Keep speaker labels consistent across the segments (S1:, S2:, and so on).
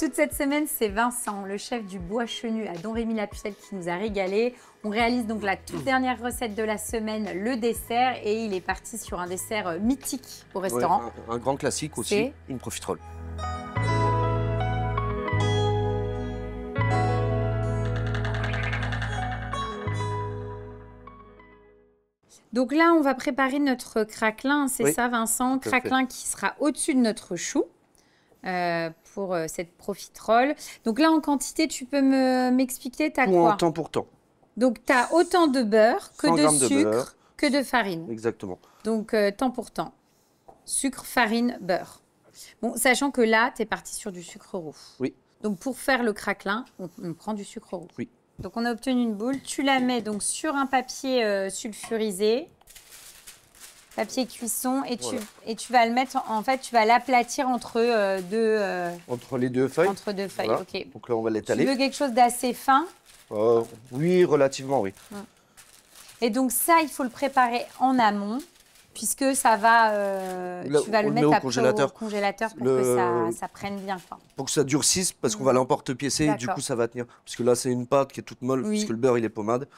S1: Toute cette semaine, c'est Vincent, le chef du Bois Chenu à Don Rémy-la-Pucelle qui nous a régalé. On réalise donc la toute dernière recette de la semaine, le dessert, et il est parti sur un dessert mythique au restaurant.
S2: Ouais, un grand classique aussi, une profiterole.
S1: Donc là, on va préparer notre craquelin, c'est ça Vincent? Craquelin qui sera au-dessus de notre chou. Pour cette profiterole. Donc là, en quantité, tu peux m'expliquer, tu as quoi?
S2: Temps pour temps.
S1: Donc, tu as autant de beurre que de sucre
S2: beurre.
S1: que de farine.
S2: Exactement.
S1: Donc, temps pour temps. Sucre, farine, beurre. Bon, sachant que là, tu es parti sur du sucre roux.
S2: Oui.
S1: Donc, pour faire le craquelin, on prend du sucre roux.
S2: Oui.
S1: Donc, on a obtenu une boule. Tu la mets donc sur un papier sulfurisé. Papier cuisson et tu vas le mettre, en fait, tu vas l'aplatir entre
S2: entre les deux feuilles.
S1: Entre deux feuilles,
S2: voilà.
S1: ok.
S2: Donc là, on va l'étaler.
S1: Tu veux quelque chose d'assez fin?
S2: Oui, relativement, oui.
S1: Et donc ça, il faut le préparer en amont, puisque ça va, tu vas le mettre après au congélateur pour que ça prenne bien, quoi.
S2: Pour que ça durcisse, parce qu'on va l'emporte-piécer, et du coup, ça va tenir. Parce que là, c'est une pâte qui est toute molle, puisque le beurre, il est pommade.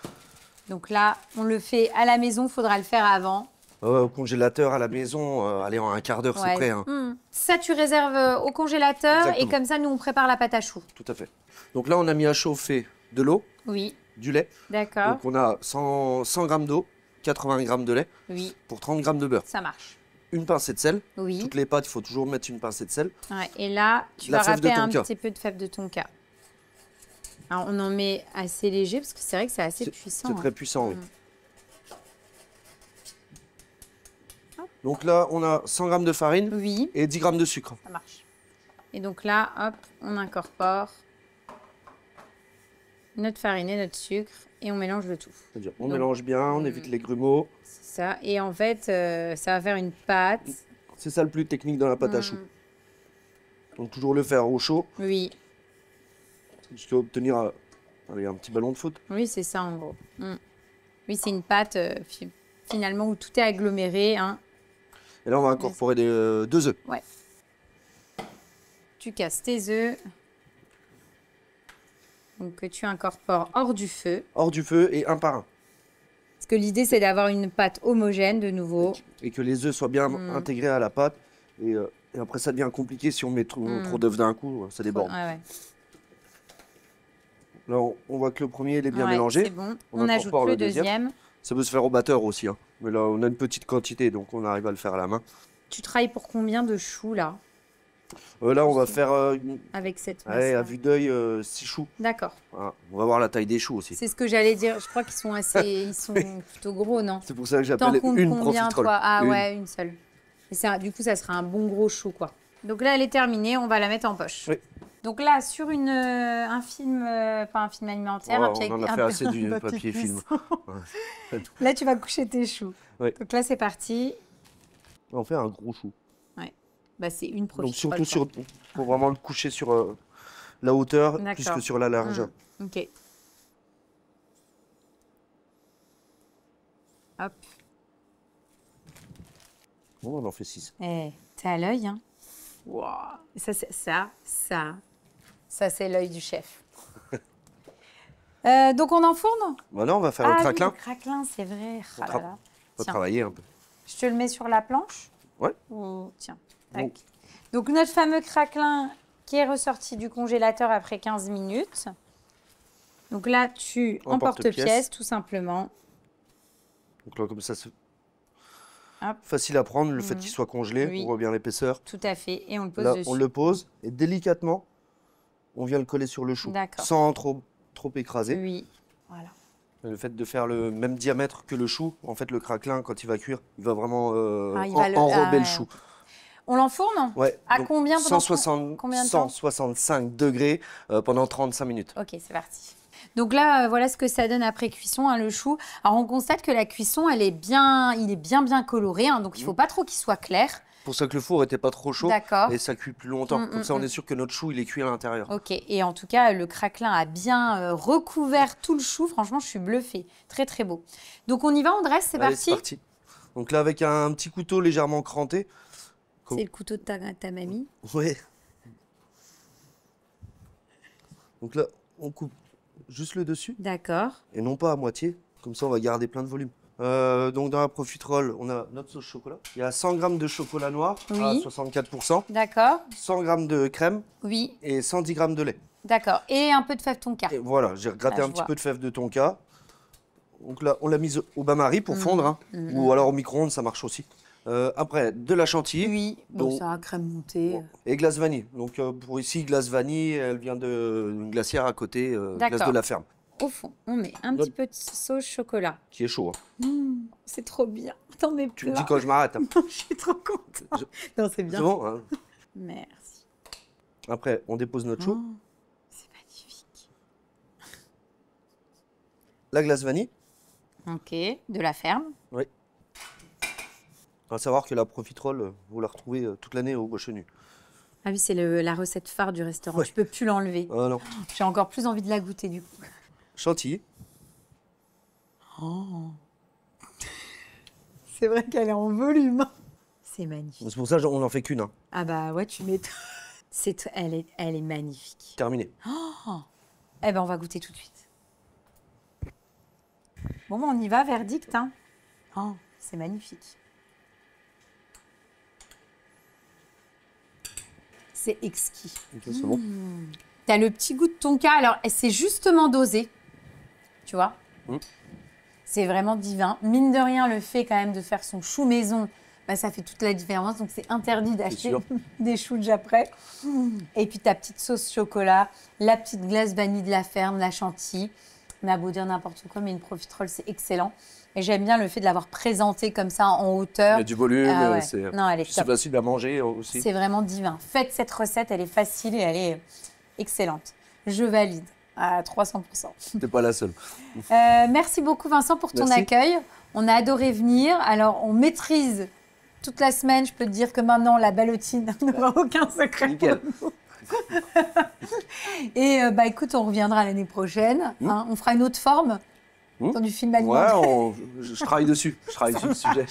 S2: Donc
S1: là, on le fait à la maison, il faudra le faire avant.
S2: Au congélateur, à la maison, allez, en un quart d'heure, c'est prêt. Hein.
S1: Ça, tu réserves au congélateur. Exactement. Et comme ça, nous, on prépare la pâte à choux.
S2: Tout à fait. Donc là, on a mis à chauffer de l'eau, du lait.
S1: D'accord.
S2: Donc on a 100 g d'eau, 80 g de lait pour 30 g de beurre.
S1: Ça marche.
S2: Une pincée de sel. Toutes les pâtes, il faut toujours mettre une pincée de sel.
S1: Ouais, et là, tu vas râper un petit peu de fève de tonka. Alors, on en met assez léger, parce que c'est vrai que c'est assez puissant.
S2: C'est très puissant, oui. Donc là, on a 100 g de farine et 10 g de sucre.
S1: Ça marche. Et donc là, hop, on incorpore notre farine et notre sucre et on mélange le tout.
S2: C'est-à-dire, on mélange bien, on évite les grumeaux.
S1: C'est ça. Et en fait, ça va faire une pâte.
S2: C'est ça le plus technique dans la pâte à choux. Donc toujours le faire au chaud.
S1: Oui.
S2: Jusqu'à obtenir un petit ballon de foot.
S1: Oui, c'est ça en gros. Oui, c'est une pâte finalement où tout est aggloméré. Hein.
S2: Et là, on va incorporer 2 œufs.
S1: Ouais. Tu casses tes œufs. Donc, que tu incorpores hors du feu.
S2: Hors du feu et un par un.
S1: Parce que l'idée, c'est d'avoir une pâte homogène de nouveau.
S2: Et que les œufs soient bien intégrés à la pâte. Et après, ça devient compliqué si on met trop d'œufs d'un coup, ça déborde. Là, on voit que le premier, il est bien mélangé.
S1: C'est bon. On ajoute le deuxième.
S2: Ça peut se faire au batteur aussi. Hein. Mais là, on a une petite quantité, donc on arrive à le faire à la main.
S1: Tu travailles pour combien de choux, là?
S2: Là, on va faire...
S1: avec cette masse.
S2: À vue d'œil, 6 choux.
S1: D'accord.
S2: Voilà. On va voir la taille des choux aussi.
S1: C'est ce que j'allais dire. Je crois qu'ils sont ils sont plutôt gros, non?
S2: C'est pour ça que j'appelle une profiterole.
S1: Ah ouais, une seule. Et ça, du coup, ça sera un bon gros chou, quoi. Donc là, elle est terminée. On va la mettre en poche. Oui. Donc là, sur un film, pas un film alimentaire,
S2: on en a fait assez du papier film.
S1: Là, tu vas coucher tes choux. Oui. Donc là, c'est parti.
S2: On fait un gros chou.
S1: Ouais. Bah, c'est une profiterole.
S2: Donc surtout, pour vraiment le coucher sur la hauteur plus que sur la largeur.
S1: Ok. Hop.
S2: Bon, on en fait 6.
S1: T'es à l'œil, hein. Wow. Ça, c'est l'œil du chef. Donc, on enfourne?
S2: Voilà, on va faire le craquelin.
S1: Oui, le craquelin, c'est vrai.
S2: On va travailler un peu.
S1: Je te le mets sur la planche?
S2: Ouais.
S1: Tiens. Tac. Donc, notre fameux craquelin qui est ressorti du congélateur après 15 minutes. Donc là, tu emporte-pièce, tout simplement.
S2: Donc là, comme ça, c'est facile à prendre. Le fait qu'il soit congelé, on voit bien l'épaisseur.
S1: Tout à fait. Et on le pose
S2: là,
S1: dessus.
S2: On le pose et délicatement, on vient le coller sur le chou. Sans trop écraser.
S1: Oui, voilà.
S2: Le fait de faire le même diamètre que le chou, en fait, le craquelin, quand il va cuire, il va vraiment enrober le chou.
S1: On l'enfourne?
S2: Ouais.
S1: À combien?
S2: 165 degrés pendant 35 minutes.
S1: Ok, c'est parti. Donc là, voilà ce que ça donne après cuisson, hein, le chou. Alors, on constate que la cuisson, il est bien coloré, hein, donc il ne faut pas trop qu'il soit clair.
S2: Pour ça que le four n'était pas trop chaud et ça cuit plus longtemps. Comme ça, on est sûr que notre chou, il est cuit à l'intérieur.
S1: Ok, et en tout cas, le craquelin a bien recouvert tout le chou. Franchement, je suis bluffée. Très, très beau. Donc, on y va, on dresse, c'est parti.
S2: C'est parti. Donc là, avec un petit couteau légèrement cranté.
S1: C'est le couteau de ta mamie?
S2: Oui. Donc là, on coupe juste le dessus.
S1: D'accord.
S2: Et non pas à moitié. Comme ça, on va garder plein de volume. Donc dans la profiterole, on a notre sauce chocolat. Il y a 100 g de chocolat noir à 64%.
S1: D'accord.
S2: 100 g de crème.
S1: Oui.
S2: Et 110 g de lait.
S1: D'accord. Et un peu de fève tonka.
S2: Et voilà, j'ai gratté un petit peu de fève de tonka. Donc là, on l'a mise au bain-marie pour fondre. Hein. Ou alors au micro-ondes, ça marche aussi. Après, de la chantilly.
S1: Oui, bon, ça, crème montée.
S2: Et glace vanille. Donc pour ici, glace vanille, elle vient d'une glacière à côté, glace de la ferme.
S1: Au fond, on met un petit peu de sauce chocolat.
S2: Qui est chaud. Hein.
S1: C'est trop bien. T'en es plein.
S2: Tu me dis quand je m'arrête. Hein.
S1: Je suis trop contente. Non, c'est bien.
S2: C'est bon, hein.
S1: Merci.
S2: Après, on dépose notre chou.
S1: C'est magnifique.
S2: La glace vanille.
S1: Ok, de la ferme.
S2: Oui. À savoir que la profiterole, vous la retrouvez toute l'année au Gauche Nu.
S1: Ah oui, c'est la recette phare du restaurant. Ouais. Je peux plus l'enlever.
S2: Ah non.
S1: J'ai encore plus envie de la goûter du coup.
S2: Chantilly.
S1: Oh. C'est vrai qu'elle est en volume. C'est magnifique.
S2: C'est pour ça qu'on n'en fait qu'une. Hein.
S1: Ah bah ouais, tu m'étonnes. Elle est magnifique.
S2: Terminé.
S1: Oh. Eh ben on va goûter tout de suite. Bon, on y va, verdict. Hein. Oh, c'est magnifique. C'est exquis.
S2: Okay, c'est bon.
S1: T'as le petit goût de tonka. Alors, c'est justement dosé. Tu vois C'est vraiment divin. Mine de rien, le fait quand même de faire son chou maison, bah, ça fait toute la différence. Donc, c'est interdit d'acheter des choux déjà prêts. Et puis, ta petite sauce chocolat, la petite glace vanille de la ferme, la chantilly. On a beau dire n'importe quoi, mais une profiterole, c'est excellent. Et j'aime bien le fait de l'avoir présenté comme ça en hauteur.
S2: Il y a du volume,
S1: ouais.
S2: c'est facile à manger aussi.
S1: C'est vraiment divin. Faites cette recette, elle est facile et elle est excellente. Je valide à 300%.
S2: T'es pas la seule.
S1: Merci beaucoup Vincent pour ton accueil. On a adoré venir. Alors on maîtrise toute la semaine. Je peux te dire que maintenant la ballotine n'aura aucun secret.
S2: Nickel.
S1: Et bah écoute, on reviendra l'année prochaine. Hein, on fera une autre forme. Dans du film alimentaire.
S2: Ouais, je travaille dessus. Je travaille sur le sujet.